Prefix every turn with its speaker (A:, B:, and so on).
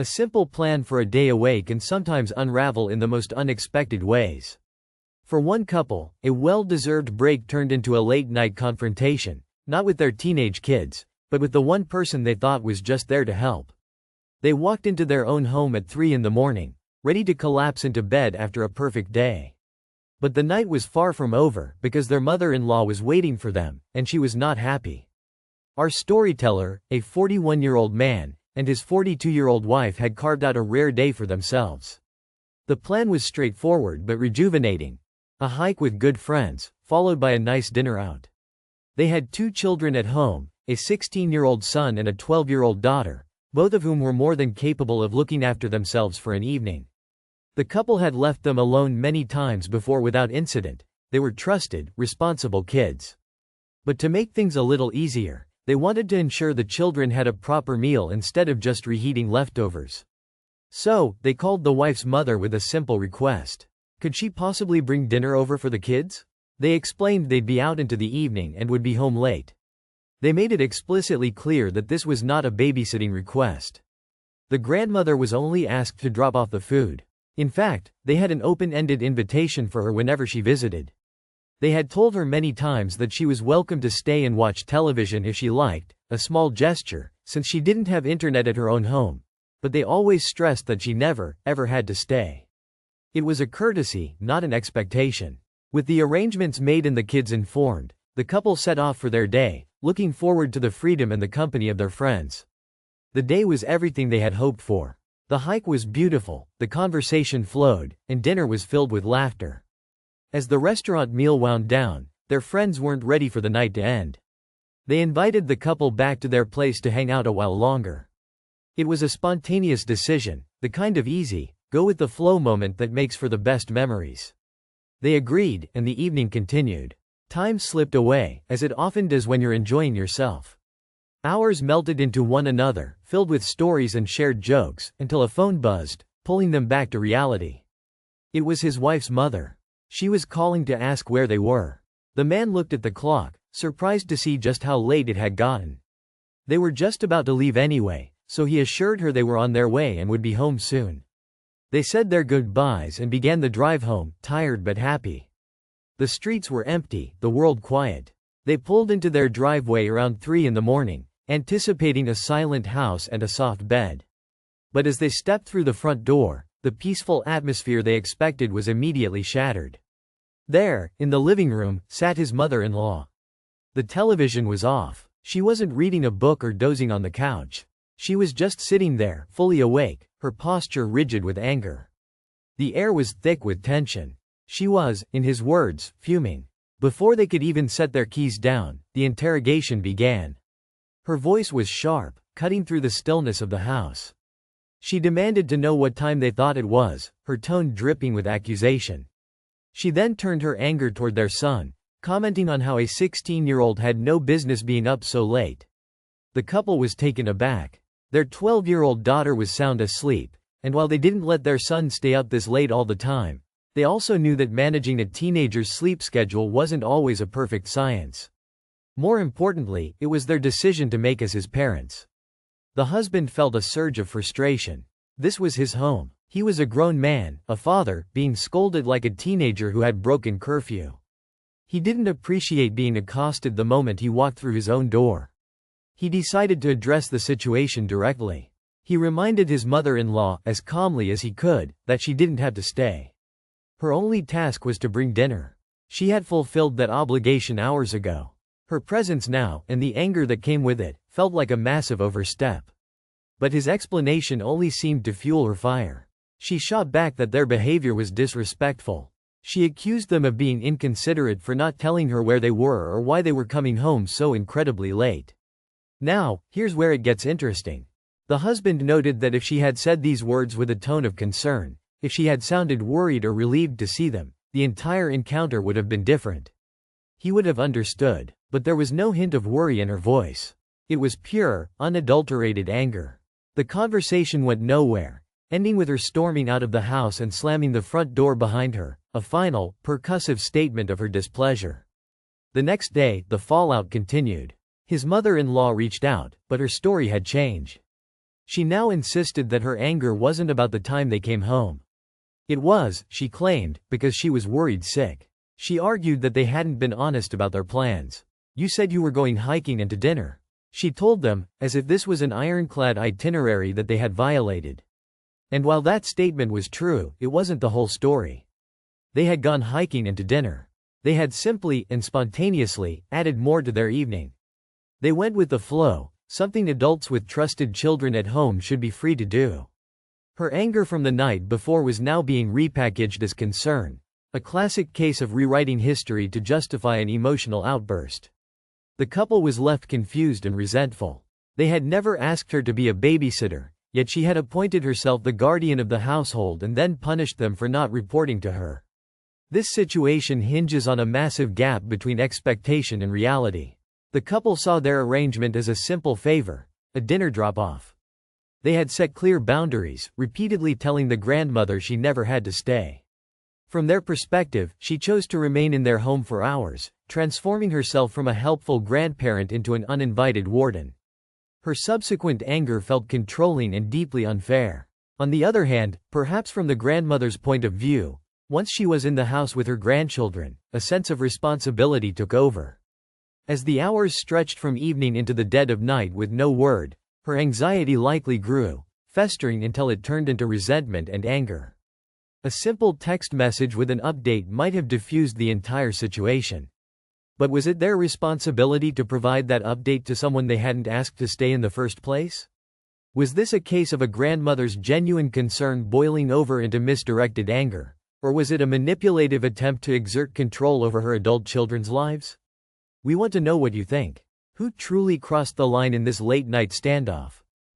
A: A simple plan for a day away can sometimes unravel in the most unexpected ways. For one couple, a well-deserved break turned into a late-night confrontation, not with their teenage kids, but with the one person they thought was just there to help. They walked into their own home at 3 in the morning, ready to collapse into bed after a perfect day. But the night was far from over because their mother-in-law was waiting for them, and she was not happy. Our storyteller, a 41-year-old man, and his 42-year-old wife had carved out a rare day for themselves. The plan was straightforward but rejuvenating. A hike with good friends, followed by a nice dinner out. They had 2 children at home, a 16-year-old son and a 12-year-old daughter, both of whom were more than capable of looking after themselves for an evening. The couple had left them alone many times before without incident. They were trusted, responsible kids. But to make things a little easier, they wanted to ensure the children had a proper meal instead of just reheating leftovers. So, they called the wife's mother with a simple request. Could she possibly bring dinner over for the kids? They explained they'd be out into the evening and would be home late. They made it explicitly clear that this was not a babysitting request. The grandmother was only asked to drop off the food. In fact, they had an open-ended invitation for her whenever she visited. They had told her many times that she was welcome to stay and watch television if she liked, a small gesture, since she didn't have internet at her own home. But they always stressed that she never, ever had to stay. It was a courtesy, not an expectation. With the arrangements made and the kids informed, the couple set off for their day, looking forward to the freedom and the company of their friends. The day was everything they had hoped for. The hike was beautiful, the conversation flowed, and dinner was filled with laughter. As the restaurant meal wound down, their friends weren't ready for the night to end. They invited the couple back to their place to hang out a while longer. It was a spontaneous decision, the kind of easy, go-with-the-flow moment that makes for the best memories. They agreed, and the evening continued. Time slipped away, as it often does when you're enjoying yourself. Hours melted into one another, filled with stories and shared jokes, until a phone buzzed, pulling them back to reality. It was his wife's mother. She was calling to ask where they were. The man looked at the clock, surprised to see just how late it had gotten. They were just about to leave anyway, so he assured her they were on their way and would be home soon. They said their goodbyes and began the drive home, tired but happy. The streets were empty, the world quiet. They pulled into their driveway around 3 in the morning, anticipating a silent house and a soft bed. But as they stepped through the front door, the peaceful atmosphere they expected was immediately shattered. There, in the living room, sat his mother-in-law. The television was off. She wasn't reading a book or dozing on the couch. She was just sitting there, fully awake, her posture rigid with anger. The air was thick with tension. She was, in his words, fuming. Before they could even set their keys down, the interrogation began. Her voice was sharp, cutting through the stillness of the house. She demanded to know what time they thought it was, her tone dripping with accusation. She then turned her anger toward their son, commenting on how a 16-year-old had no business being up so late. The couple was taken aback. Their 12-year-old daughter was sound asleep, and while they didn't let their son stay up this late all the time, they also knew that managing a teenager's sleep schedule wasn't always a perfect science. More importantly, it was their decision to make as his parents. The husband felt a surge of frustration. This was his home. He was a grown man, a father, being scolded like a teenager who had broken curfew. He didn't appreciate being accosted the moment he walked through his own door. He decided to address the situation directly. He reminded his mother-in-law, as calmly as he could, that she didn't have to stay. Her only task was to bring dinner. She had fulfilled that obligation hours ago. Her presence now, and the anger that came with it, felt like a massive overstep. But his explanation only seemed to fuel her fire. She shot back that their behavior was disrespectful. She accused them of being inconsiderate for not telling her where they were or why they were coming home so incredibly late. Now, here's where it gets interesting. The husband noted that if she had said these words with a tone of concern, if she had sounded worried or relieved to see them, the entire encounter would have been different. He would have understood, but there was no hint of worry in her voice. It was pure, unadulterated anger. The conversation went nowhere, ending with her storming out of the house and slamming the front door behind her, a final, percussive statement of her displeasure. The next day, the fallout continued. His mother-in-law reached out, but her story had changed. She now insisted that her anger wasn't about the time they came home. It was, she claimed, because she was worried sick. She argued that they hadn't been honest about their plans. "You said you were going hiking and to dinner," she told them, as if this was an ironclad itinerary that they had violated. And while that statement was true, it wasn't the whole story. They had gone hiking and to dinner. They had simply, and spontaneously, added more to their evening. They went with the flow, something adults with trusted children at home should be free to do. Her anger from the night before was now being repackaged as concern, a classic case of rewriting history to justify an emotional outburst. The couple was left confused and resentful. They had never asked her to be a babysitter, yet she had appointed herself the guardian of the household and then punished them for not reporting to her. This situation hinges on a massive gap between expectation and reality. The couple saw their arrangement as a simple favor, a dinner drop-off. They had set clear boundaries, repeatedly telling the grandmother she never had to stay. From their perspective, she chose to remain in their home for hours, transforming herself from a helpful grandparent into an uninvited warden. Her subsequent anger felt controlling and deeply unfair. On the other hand, perhaps from the grandmother's point of view, once she was in the house with her grandchildren, a sense of responsibility took over. As the hours stretched from evening into the dead of night with no word, her anxiety likely grew, festering until it turned into resentment and anger. A simple text message with an update might have diffused the entire situation. But was it their responsibility to provide that update to someone they hadn't asked to stay in the first place? Was this a case of a grandmother's genuine concern boiling over into misdirected anger? Or was it a manipulative attempt to exert control over her adult children's lives? We want to know what you think. Who truly crossed the line in this late-night standoff?